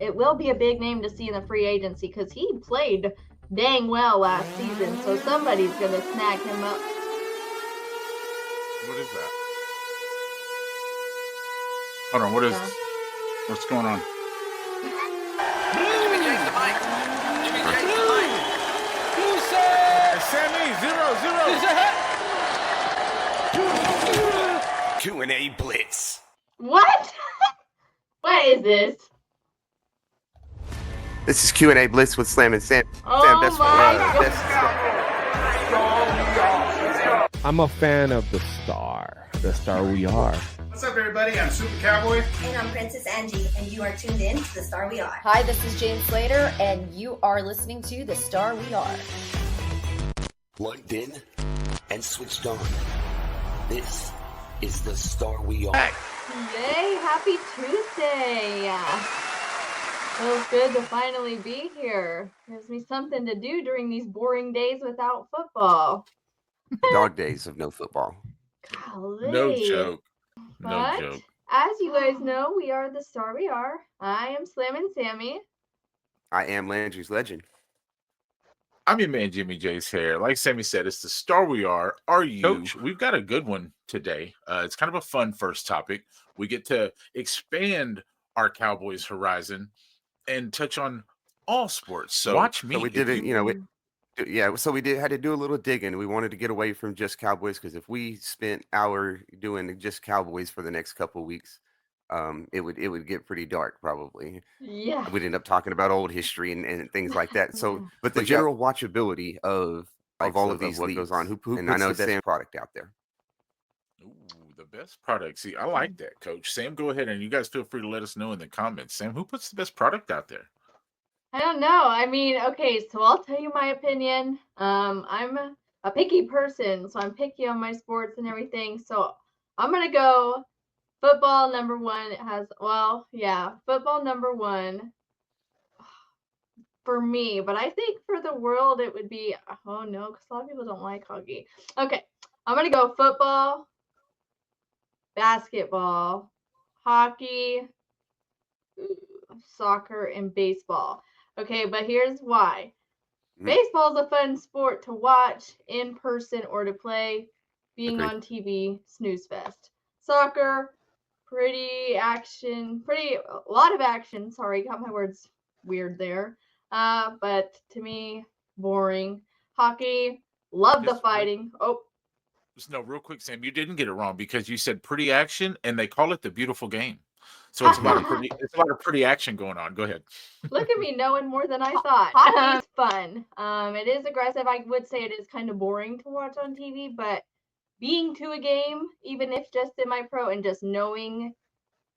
it will be a big name to see in the free agency because he played dang well last season. So somebody's going to snag him up. What is that? Hold on. What's going on? Jimmy J's the mic. Jimmy J's the mic. Sammiee, 0-0. Q&A Blitz. What? What is this? This is Q&A Blitz with Slam and Sam. Oh Sam, best I'm a fan of the star we are. What's up, everybody? I'm Super Cowboy. And I'm Princess Angie, and you are tuned in to The Star We Are. Hi, this is Jane Slater, and you are listening to The Star We Are. Plugged in and switched on. This is The Star We Are. Yay, happy Tuesday. Feels good to finally be here. Gives me something to do during these boring days without football. Dog days of no football. Golly. No joke. But, No joke. as you guys know, we are The Star We Are. I am Slam and Sammiee. I am Landry's legend. I'm your man, Jimmy J's hair. Like Sammy said, it's The Star We Are. Are you? Coach, we've got a good one today. It's kind of a fun first topic. We get to expand our Cowboys horizon and touch on all sports. So watch me. So we did it, so we had to do a little digging. We wanted to get away from just Cowboys because if we spent hour doing just Cowboys for the next couple of weeks, it would get pretty dark probably. Yeah. We'd end up talking about old history and things like that. So, but the general watchability of all of these, what goes on, who and I know the best product out there. Ooh, the best product. See, I like that, Coach. Sam, go ahead and you guys feel free to let us know in the comments. Sam, who puts the best product out there? I don't know. I mean, okay, so I'll tell you my opinion. I'm a picky person, so I'm picky on my sports and everything. So I'm going to go football number one. Football number one for me. But I think for the world, it would be, oh no, because a lot of people don't like hockey. Okay, I'm going to go football, basketball, hockey, soccer, and baseball. Okay, but here's why. Baseball is a fun sport to watch in person or to play. Being on TV, snooze fest. Soccer, a lot of action. Sorry, got my words weird there. But to me, boring. Hockey, love the fighting. No, real quick, Sam, you didn't get it wrong because you said pretty action, and they call it the beautiful game. So it's a lot of pretty action going on. Go ahead. Look at me knowing more than I thought. Hockey's fun. It is aggressive. I would say it is kind of boring to watch on TV, but being to a game, even if just in my pro and just knowing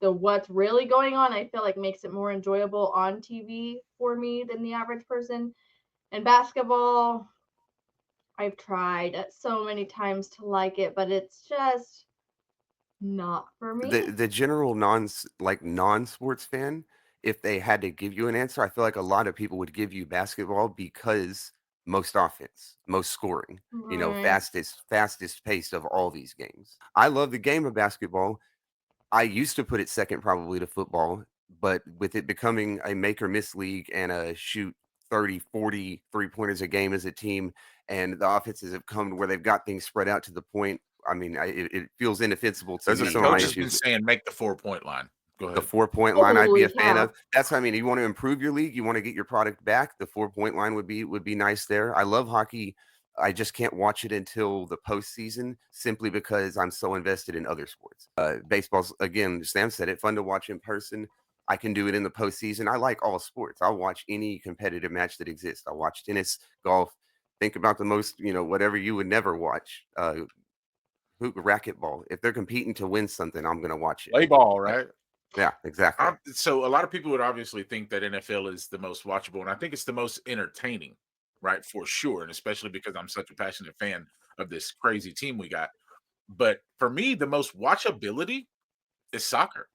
what's really going on, I feel like makes it more enjoyable on TV for me than the average person. And basketball, I've tried so many times to like it, but it's just not for me. The general non-sports fan, if they had to give you an answer, I feel like a lot of people would give you basketball because most offense, most scoring, fastest paced of all these games. I love the game of basketball. I used to put it second probably to football, but with it becoming a make or miss league and a shoot 30, 40 3-pointers a game as a team, and the offenses have come to where they've got things spread out to the point. I mean, it feels indefensible to me. Coach has been saying make the 4-point line. Go ahead. The 4-point line, I'd be a fan of. That's what I mean. You want to improve your league, you want to get your product back. The 4-point line would be nice there. I love hockey. I just can't watch it until the postseason simply because I'm so invested in other sports. Baseball's, again, Sam said it, fun to watch in person. I can do it in the postseason. I like all sports. I'll watch any competitive match that exists. I'll watch tennis, golf. Think about the most, whatever you would never watch. Racquetball. If they're competing to win something, I'm going to watch it. Play ball, right? Yeah, exactly. So a lot of people would obviously think that NFL is the most watchable, and I think it's the most entertaining, right? For sure, and especially because I'm such a passionate fan of this crazy team we got. But for me, the most watchability is soccer.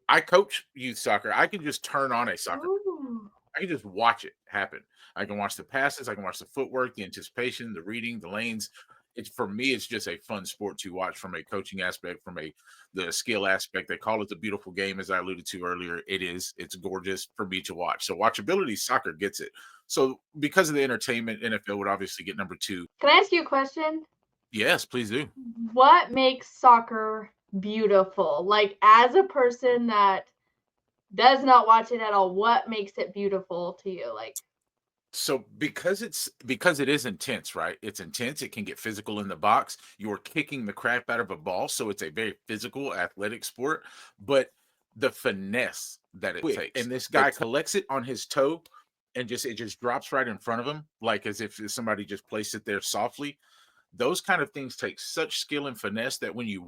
I coach youth soccer. I can just turn on a soccer. I can just watch it happen. I can watch the passes. I can watch the footwork, the anticipation, the reading, the lanes. it's, for me, it's just a fun sport to watch from a coaching aspect, from the skill aspect. They call it the beautiful game, as I alluded to earlier. It is. It's gorgeous for me to watch. So watchability, soccer gets it. So because of the entertainment, NFL would obviously get number 2. Can I ask you a question? Yes, please do. What makes soccer beautiful? Like, as a person that does not watch it at all, what makes it beautiful to you? Like, So because it is intense, right? It's intense. It can get physical in the box. You're kicking the crap out of a ball, so it's a very physical, athletic sport. But the finesse that it takes, and this guy collects it on his toe, and it just drops right in front of him, like as if somebody just placed it there softly. Those kind of things take such skill and finesse that when you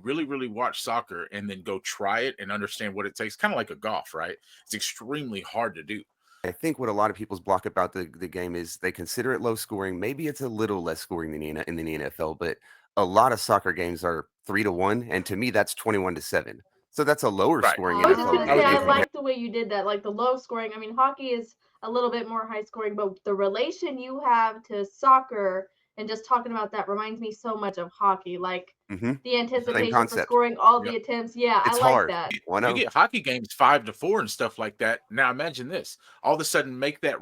really, really watch soccer and then go try it and understand what it takes, kind of like a golf, right? It's extremely hard to do. I think what a lot of people's block about the game is they consider it low scoring. Maybe it's a little less scoring than in the NFL, but a lot of soccer games are 3-1, and to me, that's 21-7. So that's a lower scoring. I was just NFL gonna say, game. I like the way you did that, like the low scoring. I mean, hockey is a little bit more high scoring, but the relation you have to soccer and just talking about that reminds me so much of hockey. Like the anticipation for scoring all the attempts. Yeah, it's I like hard. that. You get hockey games 5-4 and stuff like that. Now imagine this: all of a sudden, make that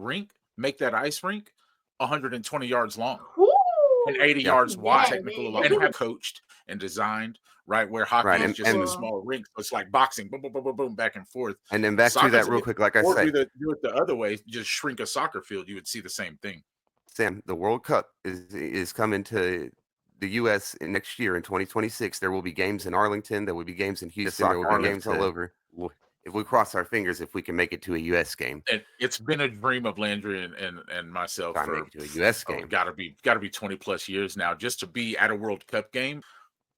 ice rink 120 yards long and 80 yards wide, technical, and have coached and designed. Right, where hockey is just in a small rink. So it's like boxing, boom, boom, boom, boom, boom, back and forth. And then back to that real quick, like I said. Do it the other way, just shrink a soccer field, you would see the same thing. Sam, the World Cup is coming to the U.S. next year in 2026. There will be games in Arlington. There will be games in Houston. There will be games all over. If we cross our fingers, if we can make it to a U.S. game. And it's been a dream of Landry and myself for make it to a U.S. game. Got to be 20+ years now just to be at a World Cup game.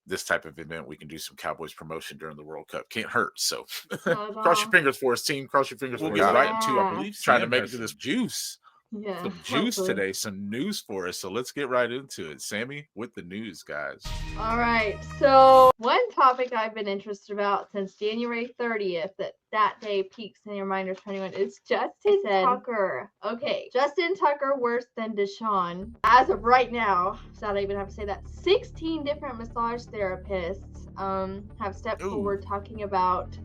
This type of event, we can do some Cowboys promotion during the World Cup. Can't hurt. So cross your fingers for us, team. Cross your fingers. We'll get right into, I believe, trying to make it to this juice. Yeah, some juice today, some news for us. So let's get right into it. Sammy with the news, guys. All right. So one topic I've been interested about since January 30th, that day peaks in your mind of 21, is Justin Tucker. Okay, Justin Tucker worse than Deshaun. As of right now, sad I even have to say that, 16 different massage therapists have stepped forward talking about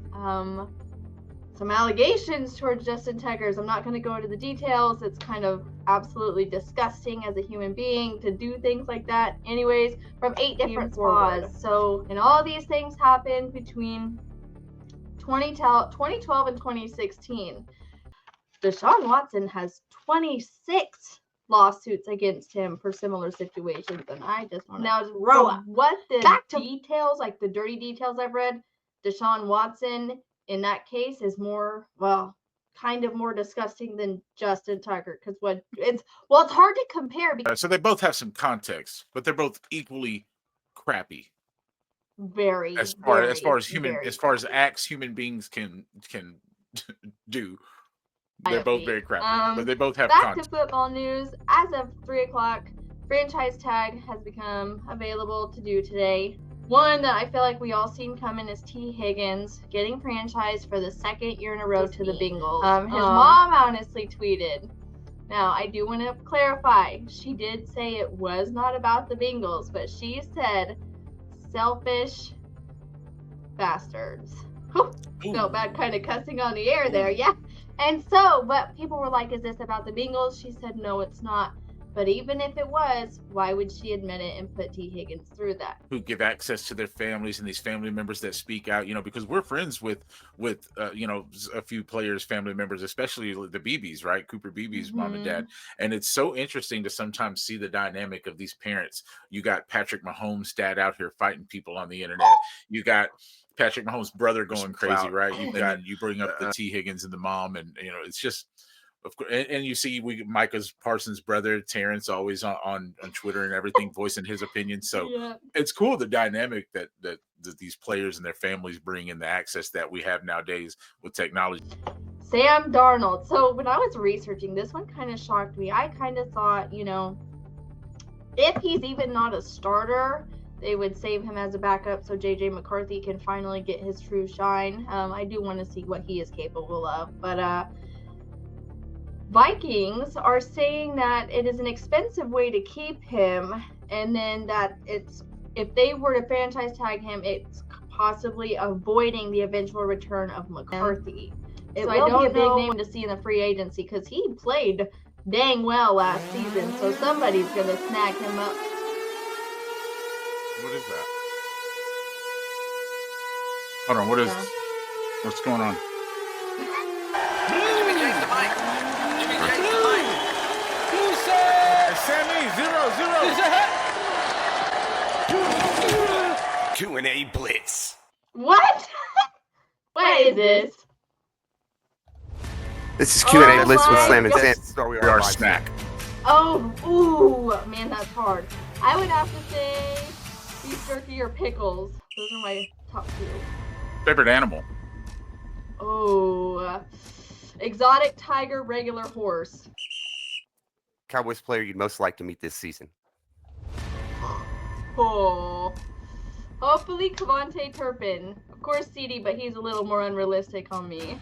some allegations towards Justin Tucker. I'm not going to go into the details. It's kind of absolutely disgusting as a human being to do things like that. Anyways, from 8 different spas. So, and all these things happened between 2012 and 2016. Deshaun Watson has 26 lawsuits against him for similar situations, and I just want to what the details, like the dirty details I've read, Deshaun Watson in that case is more, kind of more disgusting than Justin Tucker, because it's hard to compare because so they both have some context, but they're both equally crappy. Very as far as acts human beings can do. They're both very crappy, but they both have back context. To football news. As of 3:00, franchise tag has become available to do today. One that I feel like we all seen coming is T. Higgins getting franchised for the 2nd year in a row to the Bengals. His mom honestly tweeted. Now, I do want to clarify. She did say it was not about the Bengals, but she said, selfish bastards. Felt bad kind of cussing on the air there, yeah. And so, but people were like, is this about the Bengals? She said, no, it's not. But even if it was, why would she admit it and put T. Higgins through that? Who give access to their families and these family members that speak out, because we're friends with a few players, family members, especially the Beebes, right? Cooper Beebe's mom and dad. And it's so interesting to sometimes see the dynamic of these parents. You got Patrick Mahomes' dad out here fighting people on the internet. You got Patrick Mahomes' brother going crazy, right? You bring up the T. Higgins and the mom, and it's just, of course, and you see Micah's Parsons' brother Terrence always on Twitter and everything voicing his opinion. So it's cool, the dynamic that these players and their families bring in, the access that we have nowadays with technology. Sam Darnold. So when I was researching, this one kind of shocked me. I kind of thought, if he's even not a starter, they would save him as a backup so J.J. McCarthy can finally get his true shine. I do want to see what he is capable of. But Vikings are saying that it is an expensive way to keep him, and then that it's if they were to franchise tag him, it's possibly avoiding the eventual return of McCarthy. So I don't be a big name to see in the free agency because he played dang well last season. So somebody's gonna snag him up. What is that? Hold on, what is this? What's going on? Jimmy J's the mic. Jimmy J's the mic. Sammiee, 0-0. Q&A Blitz. What? What is this? This is Q&A Blitz with my Slam and God. Sam. We are snack. Oh, ooh, man, that's hard. I would have to say beef jerky or pickles. Those are my top two. Favorite animal? Oh, exotic tiger, regular horse. Cowboys player you'd most like to meet this season. Oh, hopefully Kevontae Turpin. Of course, CD, but he's a little more unrealistic on me.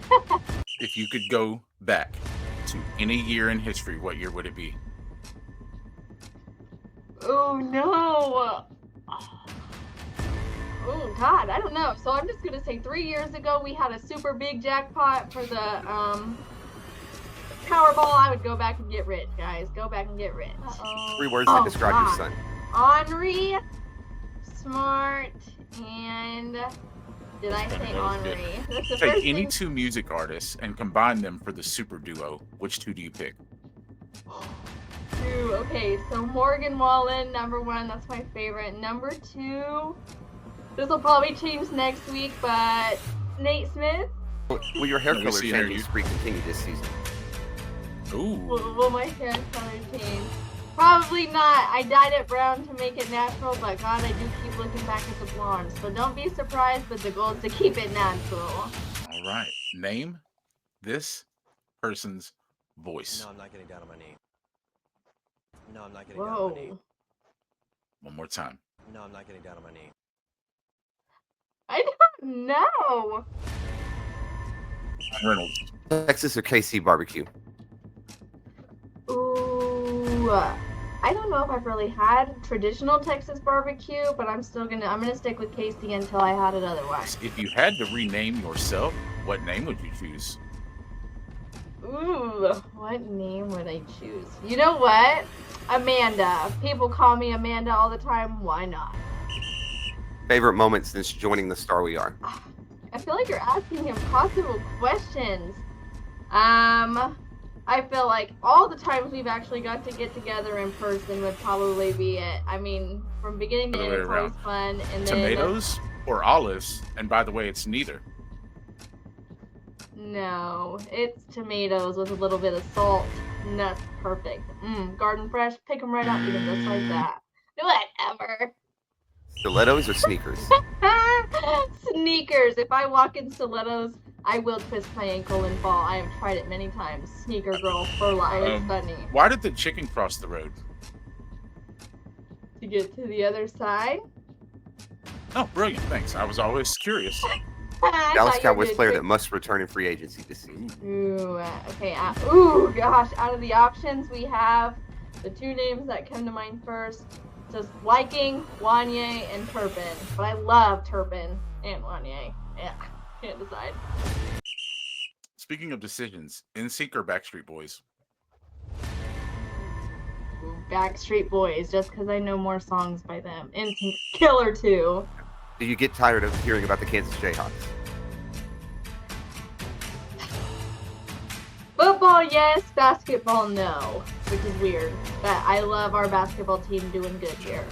If you could go back to any year in history, what year would it be? Oh no. Oh God, I don't know. So I'm just gonna say 3 years ago we had a super big jackpot for the Powerball. I would go back and get rich, guys. Go back and get rich. 3 words to describe your son. Henri, smart, and did I say Henri? That's the Take first any thing. 2 music artists and combine them for the super duo. Which 2 do you pick? Ooh, okay, so Morgan Wallen, number 1, that's my favorite. Number 2, this will probably change next week, but Nate Smith. Will your hair Let me color see changing interview. spree continue this season? Ooh. Will my hair color change? Probably not. I dyed it brown to make it natural, but God, I do keep looking back at the blonde. So don't be surprised, but the goal is to keep it natural. All right. Name this person's voice. No, I'm not getting down on my knee. No, I'm not getting down on my knee. Whoa. One more time. No, I'm not getting down on my knee. I don't know. Reynolds. Texas or KC barbecue? Ooh. I don't know if I've really had traditional Texas barbecue, but I'm gonna stick with Casey until I had it otherwise. If you had to rename yourself, what name would you choose? Ooh, what name would I choose? You know what? Amanda. People call me Amanda all the time. Why not? Favorite moment since joining the Star We Are? I feel like you're asking impossible questions. I feel like all the times we've actually got to get together in person would probably be it. I mean, from beginning to Other end, way it's always around. fun. And then Tomatoes or olives? And by the way, it's neither. no, it's tomatoes with a little bit of salt. And that's perfect. Garden fresh, pick them right up, eat them just like that. Whatever. Stilettos or sneakers? Sneakers. If I walk in stilettos, I will twist my ankle and fall. I have tried it many times. Sneaker girl for life. It's funny. Why did the chicken cross the road? To get to the other side. Oh, brilliant. Thanks. I was always curious. I Dallas thought you were Cowboys good player too. that must return in free agency this season. Ooh, okay. Ooh, gosh. Out of the options, we have the 2 names that come to mind first. Just liking Wanye and Turpin. But I love Turpin and Wanye. Yeah, can't decide. Speaking of decisions, NSYNC or Backstreet Boys? Ooh, Backstreet Boys, just because I know more songs by them. NSYNC's killer too. Do you get tired of hearing about the Kansas Jayhawks? Football, yes. Basketball, no. Which is weird. But I love our basketball team doing good here.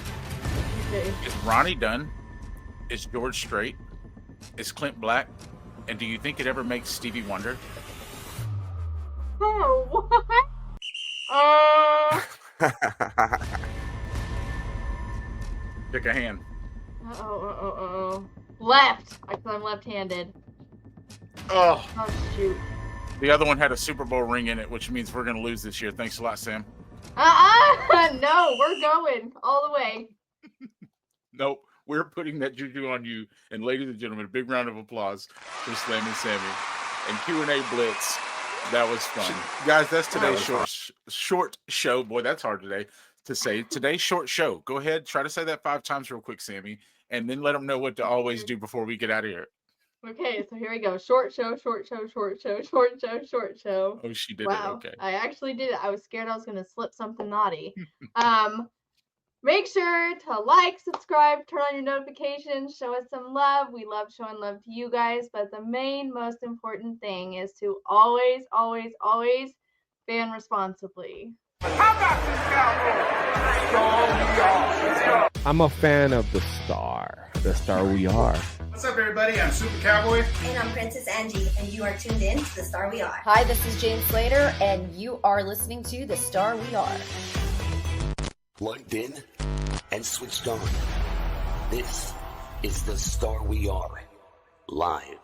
Okay. Is Ronnie Dunn? Is George Strait? Is Clint Black? And do you think it ever makes Stevie Wonder? Oh, what? Pick a hand. Left. Because I'm left-handed. Oh, Oh, shoot. the other one had a Super Bowl ring in it, which means we're going to lose this year. Thanks a lot, Sam. No, we're going all the way. Nope, we're putting that juju on you. And ladies and gentlemen, a big round of applause for Slam and Sammiee and Q&A Blitz. That was fun. Guys, that's today's short show. Boy, that's hard today. to say today's short show. Go ahead, try to say that 5 times real quick, Sammy, and then let them know what to always do before we get out of here. Okay, so here we go. Short show, short show, short show, short show, short show. Oh, she did Wow, it. Okay. I actually did it. I was scared I was going to slip something naughty. Make sure to like, subscribe, turn on your notifications, show us some love. We love showing love to you guys, but the main, most important thing is to always, always, always fan responsibly. I'm a fan of the star we are. What's up, everybody? I'm Super Cowboy. And I'm Princess Angie, and you are tuned in to The Star We Are. Hi, this is James Slater, and you are listening to The Star We Are. Plugged in and switched on. This is The Star We Are, live.